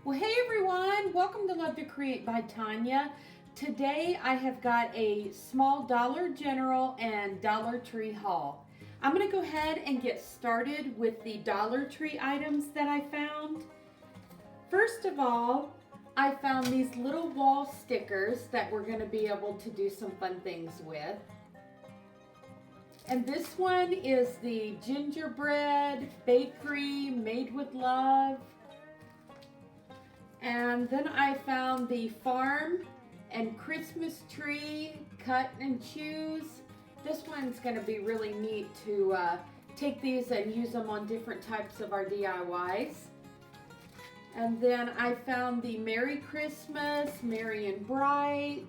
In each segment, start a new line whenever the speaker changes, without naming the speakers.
Well, hey everyone, welcome to Love to Create by Tonya. Today I have got a small Dollar General and Dollar Tree haul. I'm going to go ahead and get started with the Dollar Tree items that I found. First of all, I found these little wall stickers that we're going to be able to do some fun things with. And this one is the gingerbread bakery made with love. And then I found the farm and Christmas tree cut and choose. This one's going to be really neat to take these and use them on different types of our DIYs. And then I found the Merry Christmas, Merry and Bright.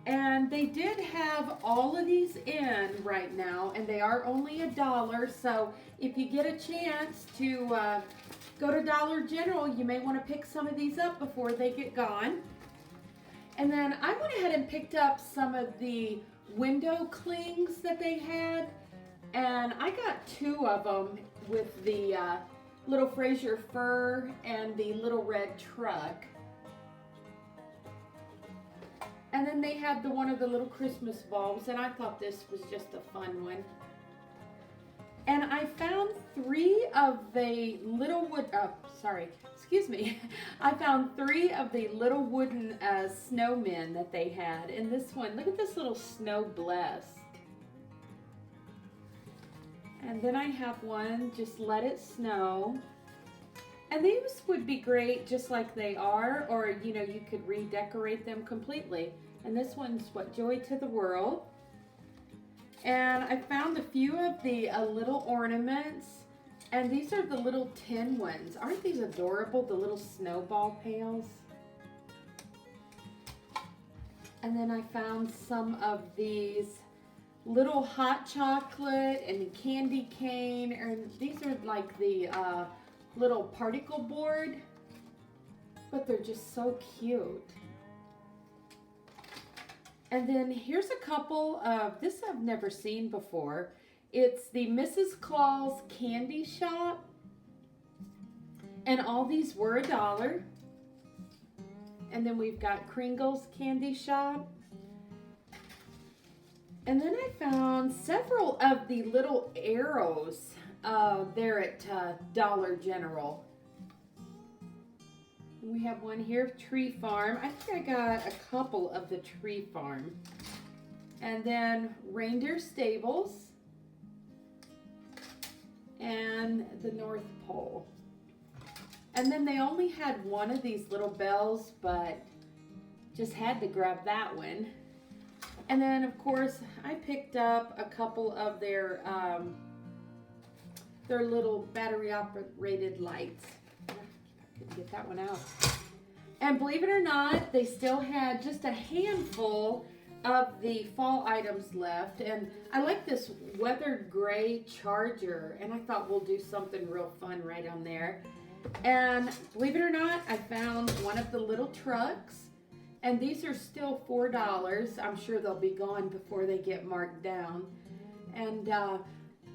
And they did have all of these in right now, and they are only $1. So if you get a chance to go to Dollar General, you may want to pick some of these up before they get gone. And then I went ahead and picked up some of the window clings that they had, and I got 2 of them with the little Fraser fir and the little red truck. And then they had one of the little Christmas bulbs, and I thought this was just a fun one. And I found 3 of the little I found 3 of the little wooden snowmen that they had. And this one, look at this little snow blessed. And then I have one, just let it snow. And these would be great just like they are, or you know, you could redecorate them completely. And this one's what, Joy to the World. And I found a few of the little ornaments, and these are the little tin ones. Aren't these adorable, the little snowball pails? And then I found some of these little hot chocolate and candy cane, and these are like the little particle board, but they're just so cute. And then here's a couple of, this I've never seen before. It's the Mrs. Claus Candy Shop, and all these were $1. And then we've got Kringle's Candy Shop. And then I found several of the little arrows there at Dollar General. And we have one here, Tree Farm. I think I got a couple of the Tree Farm. And then Reindeer Stables and the North Pole. And then they only had one of these little bells, but just had to grab that one. And then, of course, I picked up a couple of their little battery-operated lights. I couldn't get that one out. And believe it or not, they still had just a handful of the fall items left. And I like this weathered gray charger, and I thought we'll do something real fun right on there. And believe it or not, I found one of the little trucks. And these are still $4. I'm sure they'll be gone before they get marked down. And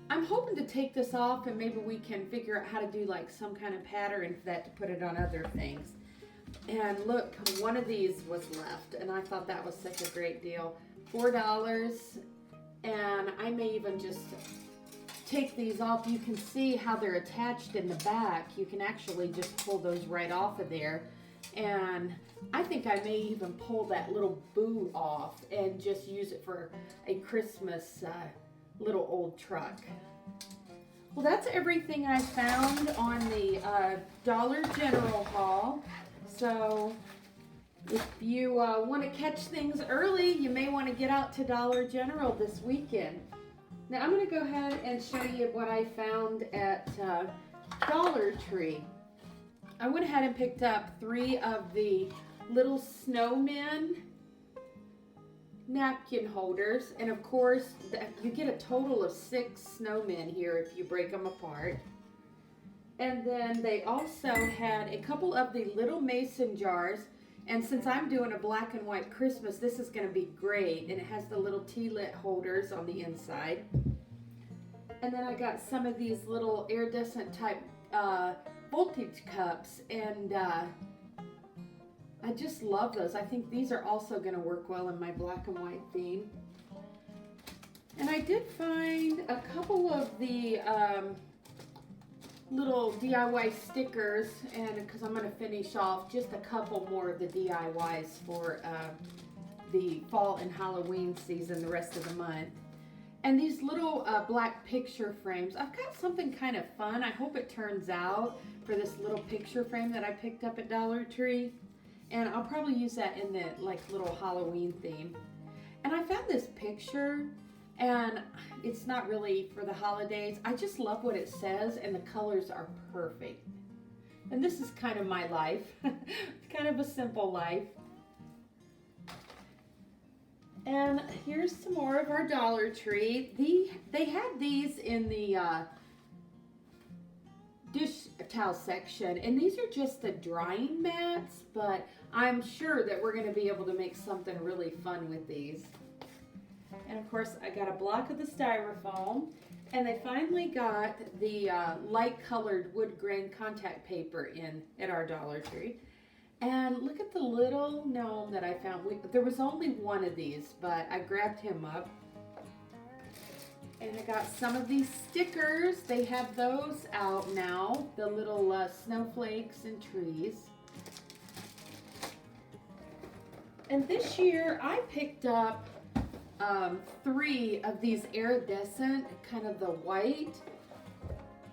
I'm hoping to take this off, and maybe we can figure out how to do like some kind of pattern for that to put it on other things. And look, one of these was left, and I thought that was such a great deal. $4, and I may even just take these off. You can see how they're attached in the back. You can actually just pull those right off of there. And I think I may even pull that little boot off and just use it for a Christmas little old truck. Well, that's everything I found on the Dollar General haul. So if you want to catch things early, you may want to get out to Dollar General this weekend. Now I'm going to go ahead and show you what I found at Dollar Tree. I went ahead and picked up 3 of the little snowmen napkin holders, and of course you get a total of 6 snowmen here if you break them apart. And then they also had a couple of the little mason jars, and since I'm doing a black and white Christmas, this is going to be great. And it has the little tea lit holders on the inside. And then I got some of these little iridescent type voltage cups, and I just love those. I think these are also going to work well in my black and white theme. And I did find a couple of the little DIY stickers, and because I'm going to finish off just a couple more of the DIYs for the fall and Halloween season the rest of the month. And these little black picture frames, I've got something kind of fun. I hope it turns out for this little picture frame that I picked up at Dollar Tree. And I'll probably use that in the like little Halloween theme. And I found this picture, and it's not really for the holidays. I just love what it says, and the colors are perfect. And this is kind of my life. Kind of a simple life. And here's some more of our Dollar Tree. They had these in the dish towel section, and these are just the drying mats, but I'm sure that we're going to be able to make something really fun with these. And of course, I got a block of the styrofoam, and they finally got the light colored wood grain contact paper in at our Dollar Tree. And look at the little gnome that I found. There was only one of these, but I grabbed him up. And I got some of these stickers. They have those out now. The little snowflakes and trees. And this year I picked up 3 of these iridescent, kind of the white.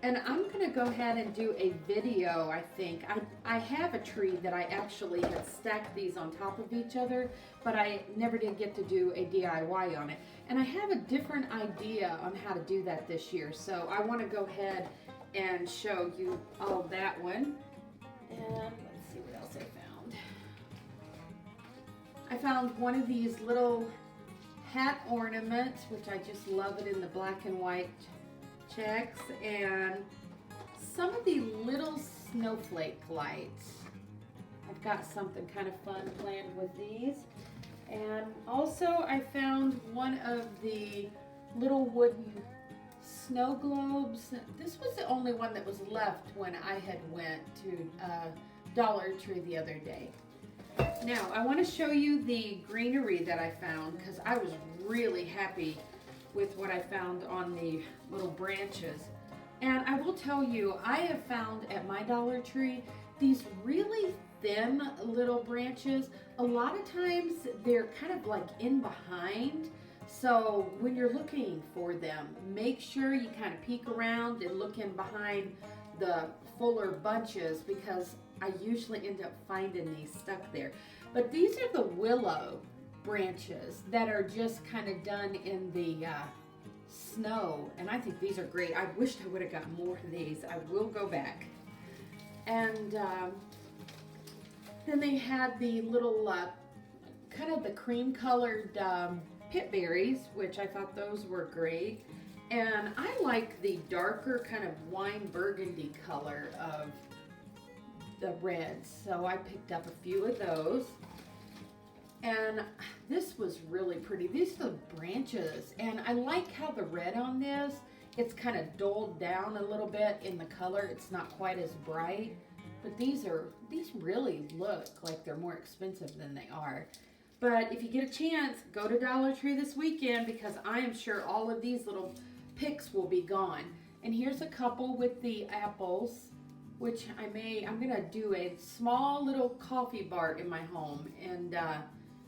And I'm going to go ahead and do a video, I think. I have a tree that I actually had stacked these on top of each other, but I never did get to do a DIY on it. And I have a different idea on how to do that this year. So I want to go ahead and show you all that one. And let's see what else I found. I found one of these little hat ornaments, which I just love it in the black and white checks, and some of the little snowflake lights. I've got something kind of fun planned with these. And also I found one of the little wooden snow globes. This was the only one that was left when I had went to Dollar Tree the other day. Now I want to show you the greenery that I found, because I was really happy with what I found on the little branches. And I will tell you, I have found at my Dollar Tree these really thin little branches. A lot of times they're kind of like in behind. So when you're looking for them, make sure you kind of peek around and look in behind the fuller bunches, because I usually end up finding these stuck there. But these are the willow branches that are just kind of done in the snow, and I think these are great. I wished I would have got more of these. I will go back. And then they had the little kind of the cream colored pit berries, which I thought those were great. And I like the darker kind of wine burgundy color of the reds, so I picked up a few of those. And this was really pretty. These are the branches, and I like how the red on this, it's kind of dulled down a little bit in the color. It's not quite as bright, but these really look like they're more expensive than they are. But if you get a chance, go to Dollar Tree this weekend, because I am sure all of these little picks will be gone. And here's a couple with the apples, which I'm gonna do a small little coffee bar in my home, and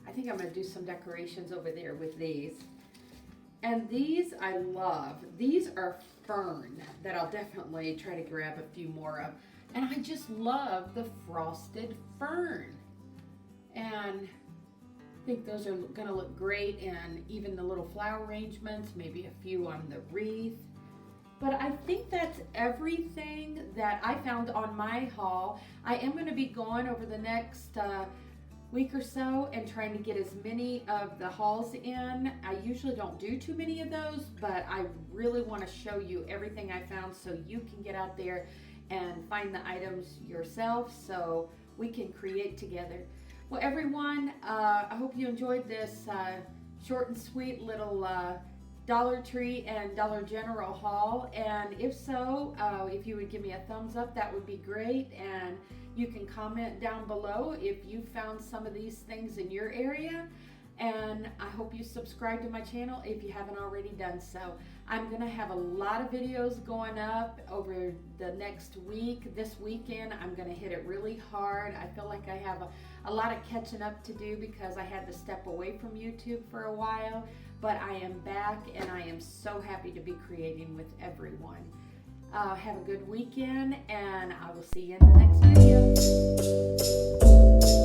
I think I'm going to do some decorations over there with these. And these I love. These are fern that I'll definitely try to grab a few more of. And I just love the frosted fern. And I think those are going to look great in even the little flower arrangements, maybe a few on the wreath. But I think that's everything that I found on my haul. I am going to be going over the next week or so and trying to get as many of the hauls in. I usually don't do too many of those, but I really want to show you everything I found so you can get out there and find the items yourself so we can create together. Well, everyone, I hope you enjoyed this short and sweet little Dollar Tree and Dollar General haul, and if so, if you would give me a thumbs up, that would be great. And you can comment down below if you found some of these things in your area. And I hope you subscribe to my channel if you haven't already done so. I'm gonna have a lot of videos going up over the next week. This weekend I'm gonna hit it really hard. I feel like I have a lot of catching up to do because I had to step away from YouTube for a while, but I am back and I am so happy to be creating with everyone. Have a good weekend, and I will see you in the next video.